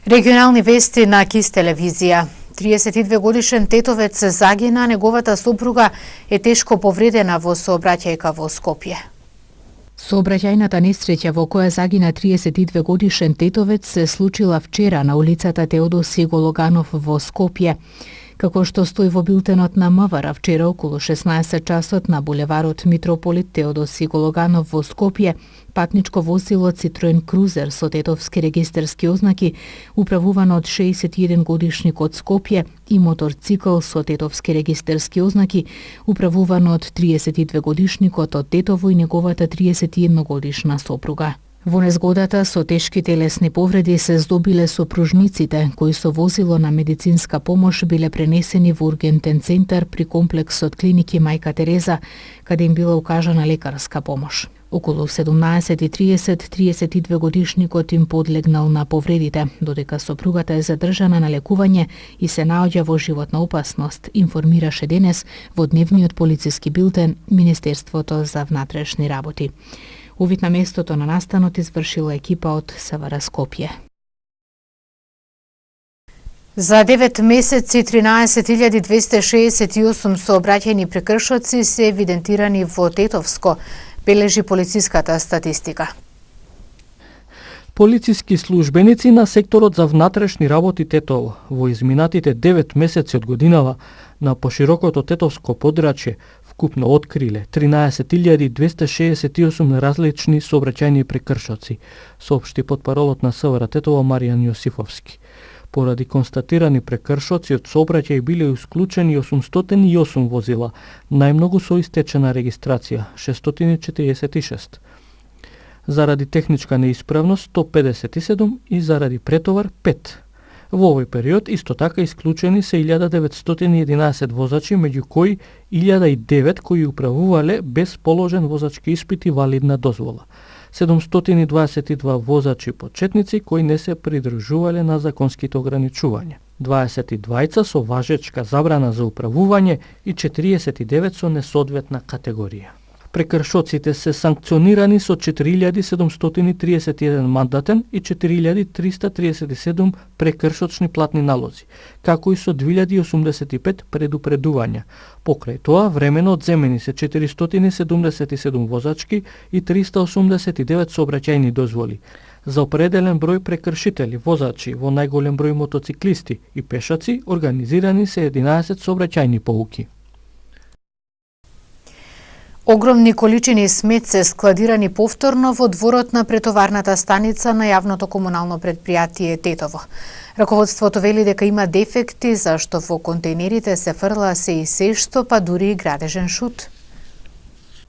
Регионални вести на КИС телевизија. 32 годишен тетовец загина, неговата сопруга е тешко повредена во сообраќајка во Скопје. Сообраќајната несреќа во која загина 32 годишен тетовец се случила вчера на улицата Теодосиј Гологанов во Скопје. Како што стои во билтенот на МВР, вчера околу 16 часот на булеварот Митрополит Теодосиј Гологанов во Скопје, патничко возило Citroen Cruiser со тетовски регистарски ознаки, управувано од 61 годишник од Скопје, и моторцикл со тетовски регистарски ознаки, управувано од 32 годишникот од Тетово и неговата 31 годишна сопруга. Во незгодата со тешки телесни повреди се здобиле сопружниците, кои со возило на медицинска помош биле пренесени во ургентен центар при комплексот клиники Мајка Тереза, каде им била укажана лекарска помош. Околу 17:30 32 годишникот им подлегнал на повредите, додека сопругата е задржана на лекување и се наоѓа во животна опасност, информираше денес во дневниот полициски билтен Министерството за внатрешни работи. Увид на местото на настанот извршила екипа од СВР Скопје. За 9 месеци 13.268 сообраќајни прекршоци се евидентирани во Тетовско, бележи полициската статистика. Полициски службеници на секторот за внатрешни работи Тетово во изминатите 9 месеци од годинава на поширокото тетовско подрачје вкупно откриле 13.268 различни сообраќајни прекршоци, соопшти потпаролот на СВР Тетово Маријан Јосифовски. Поради констатирани прекршоци од сообраќај биле исклучени 808 возила, најмногу со истечена регистрација 646. Заради техничка неисправност 157 и заради претовар 5. Во овој период исто така исклучени се 1911 возачи, меѓу кои 1009 кои управувале без положен возачки испит и валидна дозвола. 722 возачи почетници кои не се придржувале на законските ограничувања. 22 со важечка забрана за управување и 49 со несоодветна категорија. Прекршоците се санкционирани со 4731 мандатен и 4337 прекршочни платни налози, како и со 2085 предупредувања. Покрај тоа, времено одземени се 477 возачки и 389 сообраќајни дозволи. За определен број прекршители, возачи, во најголем број мотоциклисти и пешаци, организирани се 11 сообраќајни поуки. Огромни количини смет се складирани повторно во дворот на претоварната станица на јавното комунално предпријатие Тетово. Раководството вели дека има дефекти зашто во контейнерите се фрла се и сешто, па дури и градежен шут.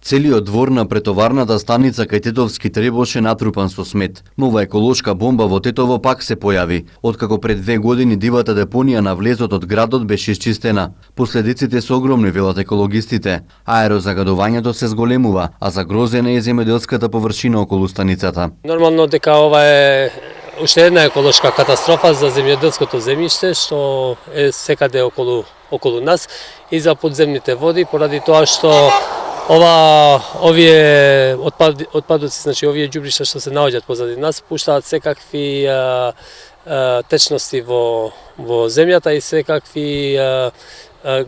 Целиот двор на претоварната станица кај Тетовски требоше натрупан со смет. Нова еколошка бомба во Тетово пак се појави, откако пред 2 години дивата депонија на влезот од градот беше исчистена. Последиците се огромни, велат екологистите. Аерозагадувањето се зголемува, а загрозена е земјоделската површина околу станицата. Нормално дека ова е уште една еколошка катастрофа за земјоделското земјиште што е секаде околу нас и за подземните води, поради тоа што овие отпадоци, значи овие ѓубришта што се наоѓаат позади нас, пуштаат секакви течности во земјата и секакви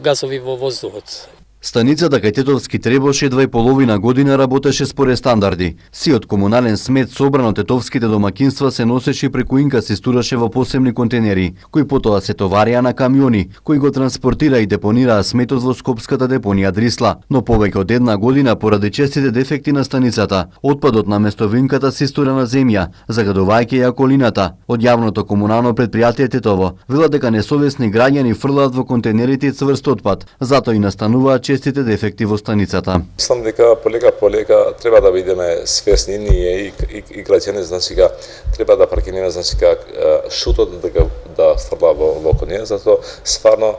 газови во воздухот. Станицата кај Тетовски требоше 2,5 година работеше според стандарди. Сиот комунален смет собран од тетовските домакинства се носеше преку инка се стураше во посебни контейнери, кои потоа се товарија на камиони, кои го транспортира и депонираа сметот во скопската депонија Дрисла. Но повеќе од 1 година поради честите дефекти на станицата, отпадот на место винката се истура на земја, загадувајќи ја околината. Од јавното комунално предпријатие Тетово велат дека несовесни граѓани фрлаат во контейнерите цврст отпад, затоа и настануваат честите дефекти во станицата. Мислам дека полека треба да бидеме свесни ние и граѓани, значи треба да прекинеме, значи шутот да фрла во конија, затоа стварно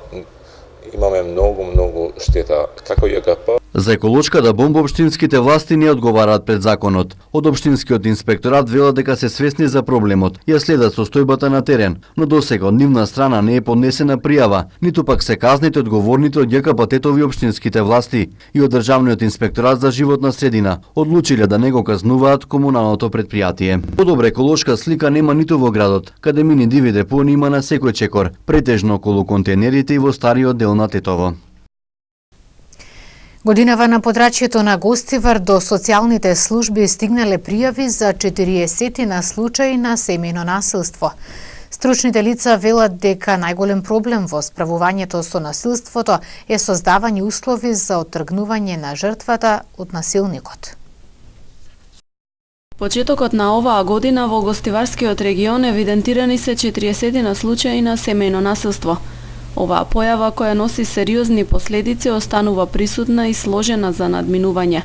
имаме многу штета. Како ЈГП За еколошката бомба општинските власти не одговараат пред законот. Од општинскиот инспекторат велат дека се свесни за проблемот и ја следат состојбата на терен, но досега од нивна страна не е поднесена пријава, ниту пак се казните одговорните од ЈКП Тетово општинските власти и од Државниот инспекторат за животна средина одлучиле да не го казнуваат комуналното предпријатие. Подобра еколошка слика нема ниту во градот, каде мини диви депони има на секој чекор, претежно околу контейнерите и во стариот дел на Тетово. Годинава на подрачјето на Гостивар до социјалните служби стигнале пријави за 40 на случаи на семејно насилство. Стручните лица велат дека најголем проблем во справувањето со насилството е создавање услови за оттргнување на жртвата од насилникот. Почетокот на оваа година во Гостиварскиот регион евидентирани се 40 на случаи на семејно насилство. Оваа појава, која носи сериозни последици, останува присутна и сложена за надминување,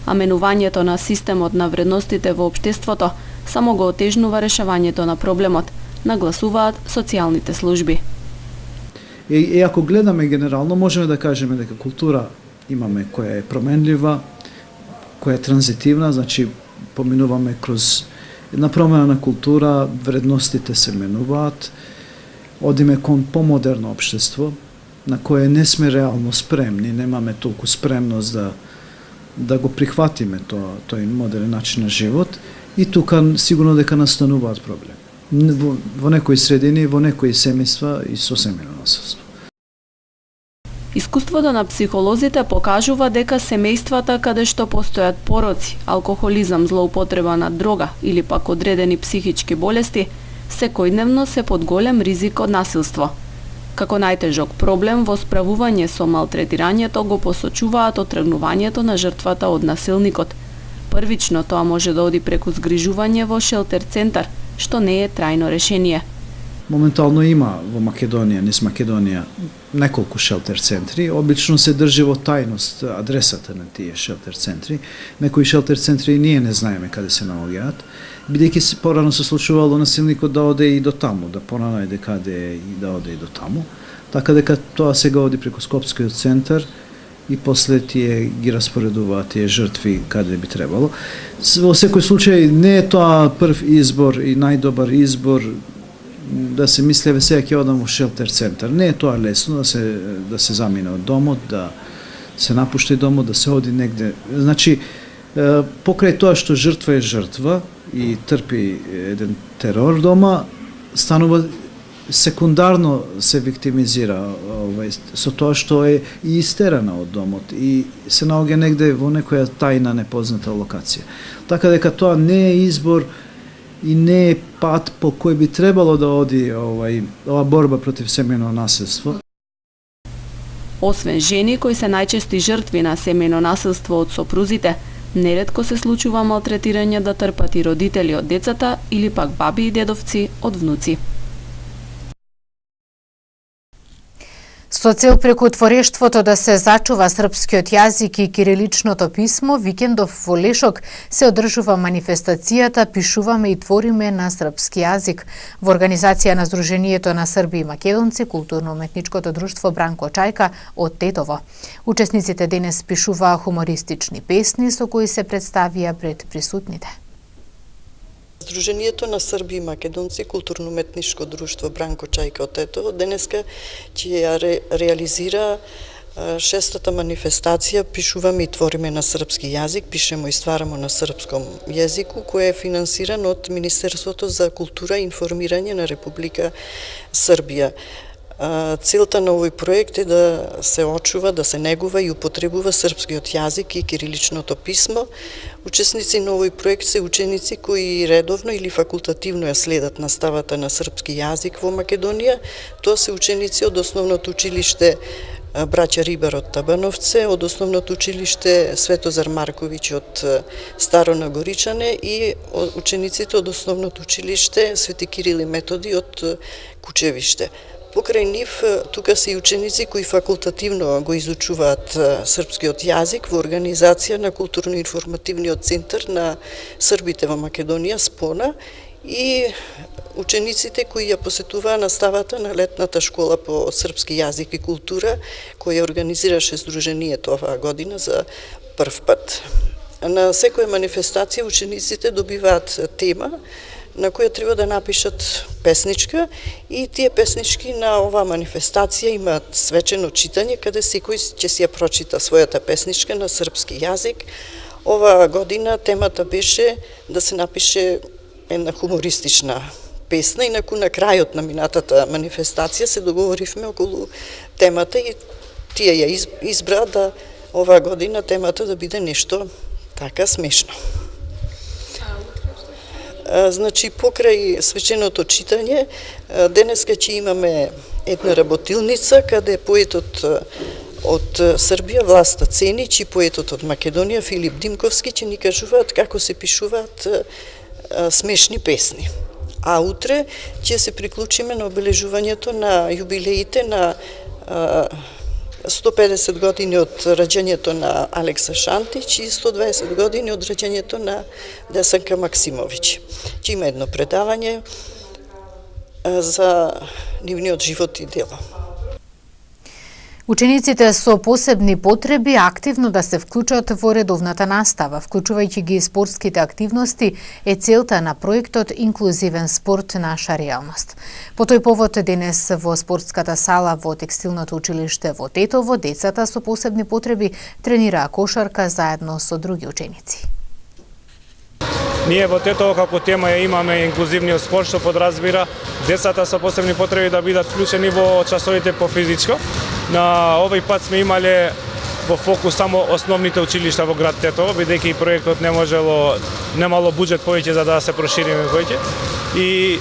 а менувањето на системот на вредностите во општеството само го отежнува решавањето на проблемот, нагласуваат социјалните служби. Ако гледаме генерално, можеме да кажеме дека култура имаме која е променлива, која е транзитивна, значи поминуваме кроз една промена на култура, вредностите се менуваат, одиме кон помодерно општество, на кое не сме реално спремни, немаме толку спремност да го прихватиме тој модерен начин на живот, и тука сигурно дека настануваат проблеми. Во некои средини, во некои семејства и со семејно насилство. Искуството на психолозите покажува дека семејствата каде што постојат пороци, алкохолизам, злоупотреба на дрога или пак одредени психички болести, секојдневно се под голем ризик од насилство. Како најтежок проблем во справување со малтретирањето го посочуваат оттргнувањето на жртвата од насилникот. Првично тоа може да оди преку згрижување во шелтер центар, што не е трајно решение. Моментално има во Македонија, низ Македонија, неколку шелтер центри. Обично се држи во тајност адресата на тие шелтер центри. Некои шелтер центри ние не знаеме каде се наоѓаат, бидејќи порано се случувало насилникот да оде и до таму, да понанајде каде и да оде и до таму. Така дека тоа сега оди преку Скопскиот центар и после тие ги распоредуваат тие жртви каде би требало. Во секој случај не е тоа прв избор и најдобар избор да се мислеве сега ќе одам во шелтер центар. Не е тоа лесно да се замине од домот, да се напушти домот, да се оди негде. Значи, покрај тоа што жртва е жртва и трпи еден терор дома, станува секундарно се виктимизира со тоа што е и истерана од домот и се наоѓа негде во некоја тајна непозната локација. Така дека тоа не е избор и не е пат по кој би требало да оди ова борба против семејно насилство. Освен жени кои се најчести жртви на семејно насилство од сопрузите, неретко се случува малтретирање да трпат и родители од децата или пак баби и дедовци од внуци. Со цел преку творештвото да се зачува српскиот јазик и кириличното писмо, викендов во Лешок се одржува манифестацијата "Пишуваме и твориме на српски јазик" во организација на Сдруженијето на срби и македонци, културно-уметничкото друштво Бранко Чајка од Тетово. Учесниците денес пишуваа хумористични песни со кои се представија пред присутните. Сдруженијето на срби и македонци, културно-уметничко друштво Бранко Чајка од Тетово денеска ќе ја реализира шестата манифестација "Пишуваме и твориме на српски јазик, пишемо и стварамо на српском јазику", која е финансирана од Министерството за култура и информирање на Република Србија. Целта на овој проект е да се очува, да се негува и употребува српскиот јазик и кириличното писмо. Учесници на овој проект се ученици кои редовно или факултативно ја следат наставата на српски јазик во Македонија. Тоа се ученици од Основното училиште Браќа Рибар од Табановце, од Основното училиште Светозар Марковиќ од Старо Нагоричане и учениците од Основното училиште Свети Кирил и Методи од Кучевиште. Покрај нив, тука се и ученици кои факултативно го изучуваат српскиот јазик во организација на културно-информативниот центар на србите во Македонија, СПОНА, и учениците кои ја посетуваа наставата на летната школа по српски јазик и култура, која организираше Сдруженијето оваа година за прв пат. На секоја манифестација учениците добиваат тема на која треба да напишат песничка и тие песнички на оваа манифестација имаат свечено читање каде секој ќе си ја прочита својата песничка на српски јазик. Оваа година темата беше да се напише една хумористична песна, инаку на крајот на минатата манифестација се договоривме околу темата и тие ја избра да оваа година темата да биде нешто така смешно. Значи, покрај свеченото читање, денеска ќе имаме една работилница, каде поетот од Србија, Власта Ценич, и поетот од Македонија, Филип Димковски, ќе ни кажуваат како се пишуваат смешни песни. А утре ќе се приклучиме на обележувањето на јубилеите на 150 години од раѓањето на Алекса Шантич и 120 години од раѓањето на Десанка Максимовиќ. Ќе има едно предавање за нивниот живот и дело. Учениците со посебни потреби активно да се вклучат во редовната настава, вклучувајќи ги спортските активности, е целта на проектот Инклузивен спорт наша реалност. По тој повод денес во спортската сала во Текстилното училиште во Тетово децата со посебни потреби тренираа кошарка заедно со други ученици. Ние во Тетово како тема ја имаме инклузивниот спорт, што подразбира децата со посебни потреби да бидат вклучени во часовите по физичко. На овој пат сме имале во фокус само основните училишта во град Тетово, бидејќи проектот немало буџет повеќе за да се прошириме повеќе. И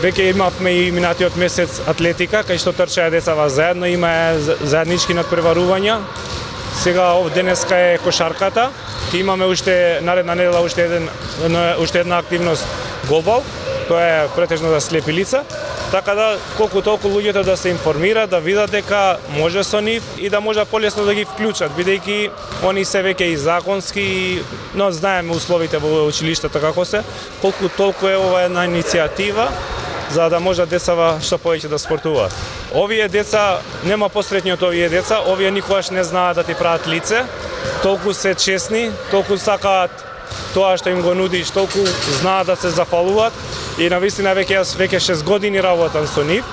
веќе имавме и минатиот месец атлетика, кај што трчаја децава заедно, има заеднички надпреварувања. Сега денеска е кошарката. Ќе имаме уште наредна недела уште една активност голбал. Тоа е претежно за слепи лица. Така да колку толку луѓето да се информираат, да видат дека може со нив и да може полесно да ги вклучат, бидејќи они се веќе и законски, но знаеме условите во училиштата како се, колку толку е ова една иницијатива за да може децава што повеќе да спортуваат. Овие деца, нема посретни од овие деца, овие никогаш не знаат да ти прават лице, толку се честни, толку сакаат тоа што им го нудиш, толку знаат да се зафалуваат и навистина веќе 6 години работам со нив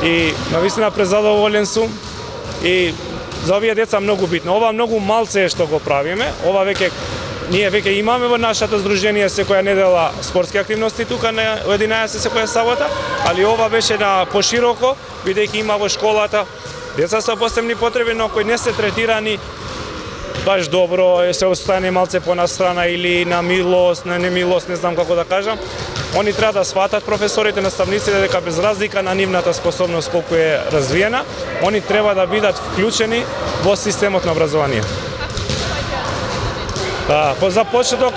и навистина презадоволен сум и за овие деца многу битно. Ова многу малце е што го правиме, ова ние веќе имаме во нашата здружение секоја недела спортски активности тука на 11 секоја сабота, али ова беше на пошироко, бидејќи има во школата деца со посебни потреби, но кои не се третирани баш добро, се остане малце понастрана или на милост, на немилост, не знам како да кажам. Они треба да сватат професорите, наставниците дека без разлика на нивната способност колку е развиена, они треба да бидат вклучени во системот на образование. За почеток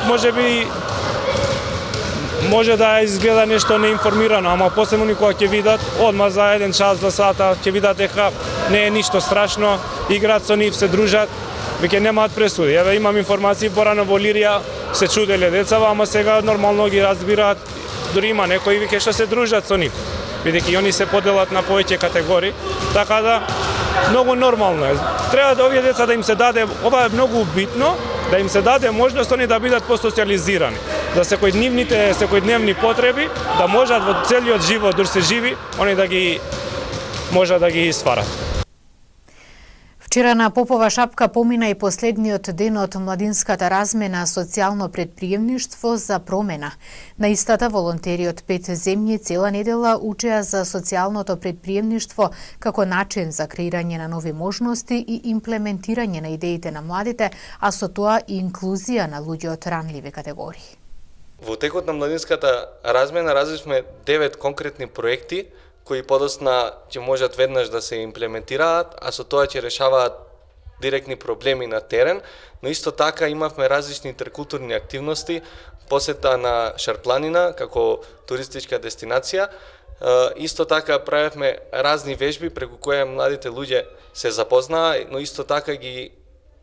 може да изгледа нешто неинформирано, ама посебно кога ќе видат одма за 1 час, 2 сата, ќе видат дека не е ништо страшно, играат со нив, се дружат, веќе немаат пресуди. Еве имам информации порано во Лирија се чуделе децава, ама сега нормално ги разбираат, дури има некои веќе што се дружат со нив, бидејќи они се поделат на повеќе категории, така да многу нормално е. Треба да овие деца да им се даде, ова е многу битно, да им се даде можност они да бидат посоциализирани, за секојдневни потреби, да можат во целиот живот, дур се живи, они да ги можат да ги сварат. Вчера на Попова шапка помина и последниот ден од младинската размена социјално предприемништво за промена. На истата волонтери од 5 земји цела недела учеа за социјалното предприемништво како начин за креирање на нови можности и имплементирање на идеите на младите, а со тоа и инклузија на луѓе од ранливи категории. Во текот на младинската размена развивме 9 конкретни проекти кои подосна ќе можат веднаш да се имплементираат, а со тоа ќе решаваат директни проблеми на терен, но исто така имавме различни интеркултурни активности, посета на Шарпланина како туристичка дестинација, исто така правевме разни вежби преку кои младите луѓе се запознаа, но исто така ги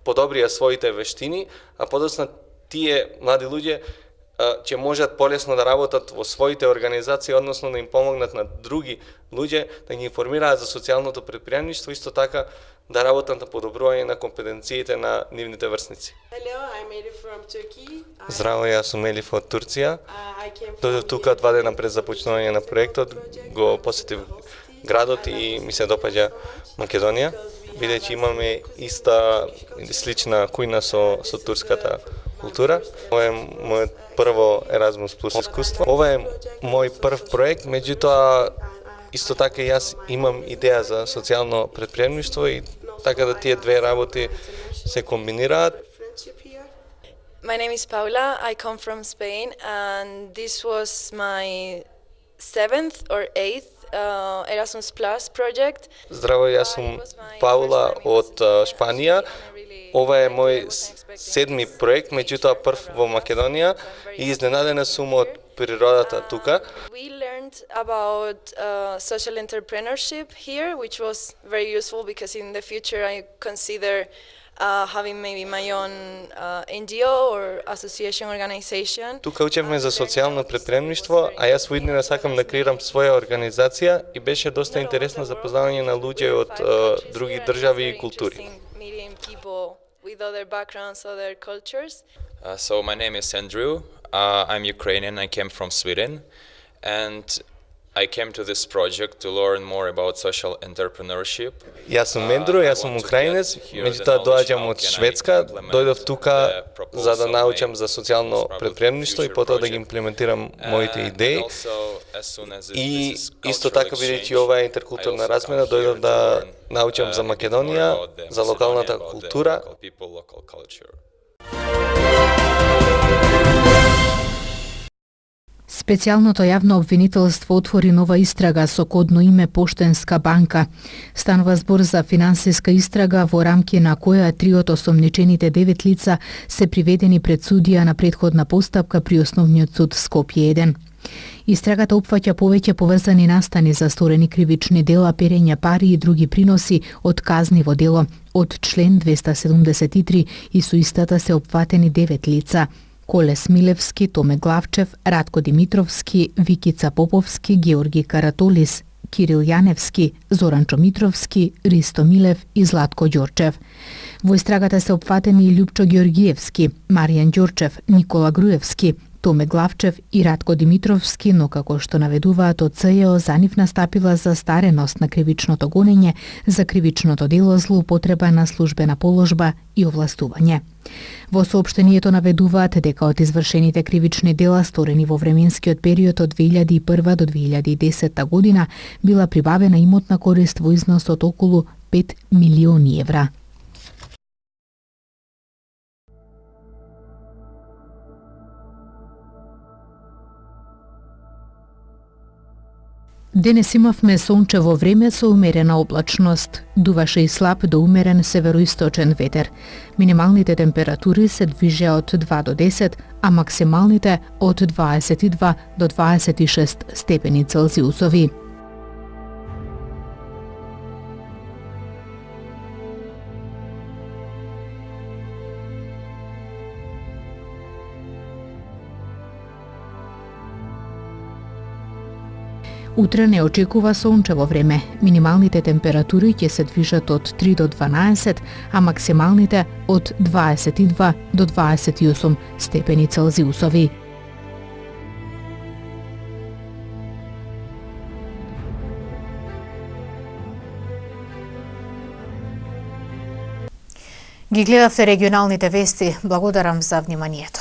подобрија своите вештини, а подосна тие млади луѓе ќе можат полесно да работат во своите организации, односно да им помогнат на други луѓе, да ги информираат за социјалното предприемништво, исто така да работат на подобрување на компетенциите на нивните врсници. Здраво, јас сум Елиф од Турција. Дојдов тука 2 дена пред започнување на проектот, го посетив градот и ми се допаѓа Македонија, бидејќи имаме иста или слична кујна со турската култура. Ова е мојот прво Erasmus Plus искуство. Ова е мој прв проект, меѓутоа исто така и јас имам идеја за социјално предприемништво и така да тие две работи се комбинираат. My name is Paula. I come from Spain, and this was my 7th or 8th Erasmus Plus project. Здраво, јас сум Паула од Шпанија. Ова е мој 7ми проект, меѓутоа прв во Македонија и изненадена сум од природата тука. We learned about social entrepreneurship here, which was very useful because in the future I consider having maybe my own NGO or association organization. Тука учевме за социјално предприемништво, а јас во иднина сакам да креирам своја организација и беше доста интересно запознавање на луѓе од други држави и култури. Meeting people with other backgrounds, other cultures. So my name is Andrew. I'm Ukrainian. I came from Sweden, and I came to this project to learn more about social entrepreneurship. Јас сум Ендру, јас сум украинец, меѓутоа доаѓам од Шведска, дојдов тука за да научам за социјално предприемништво и потоа да ги имплементирам моите идеи. И исто така, бидејќи ова е интеркултурна размена, дојдов да научам за Македонија, за локалната култура. Специјалното јавно обвинителство отвори нова истрага со кодно име Поштенска банка. Станува збор за финансиска истрага во рамки на која 3 од осомничените 9 лица се приведени пред судија на претходна постапка при Основниот суд Скопје 1. Истрагата опфаќа повеќе поврзани настани за сторени кривични дела, перење пари и други приноси од казниво дело. Од член 273 и со истата се опфатени 9 лица. Колес Милевски, Томе Главчев, Радко Димитровски, Викица Поповски, Георги Каратолис, Кирил Јаневски, Зоранчо Митровски, Ристо Милев и Златко Ѓорчев. Во истрагата се опфатени и Љупчо Ѓоргиевски, Маријан Ѓорчев, Никола Груевски, Томе Главчев и Радко Димитровски, но како што наведуваат од ЦЈО, за нив настапила застареност на кривичното гонење за кривичното дело злоупотреба на службена положба и овластување. Во соопштението наведуваат дека од извршените кривични дела сторени во временскиот период од 2001 до 2010 година била прибавена имотна корист во износ од околу 5 милиони евра. Денес имавме сончево време со умерена облачност. Дуваше и слаб до умерен североисточен ветер. Минималните температури се движеа од 2 до 10, а максималните од 22 до 26 степени Целзиусови. Утре не очекува сончево време. Минималните температури ќе се движат од 3 до 12, а максималните од 22 до 28 степени Целзиусови. Ги гледавте регионалните вести. Благодарам за вниманието.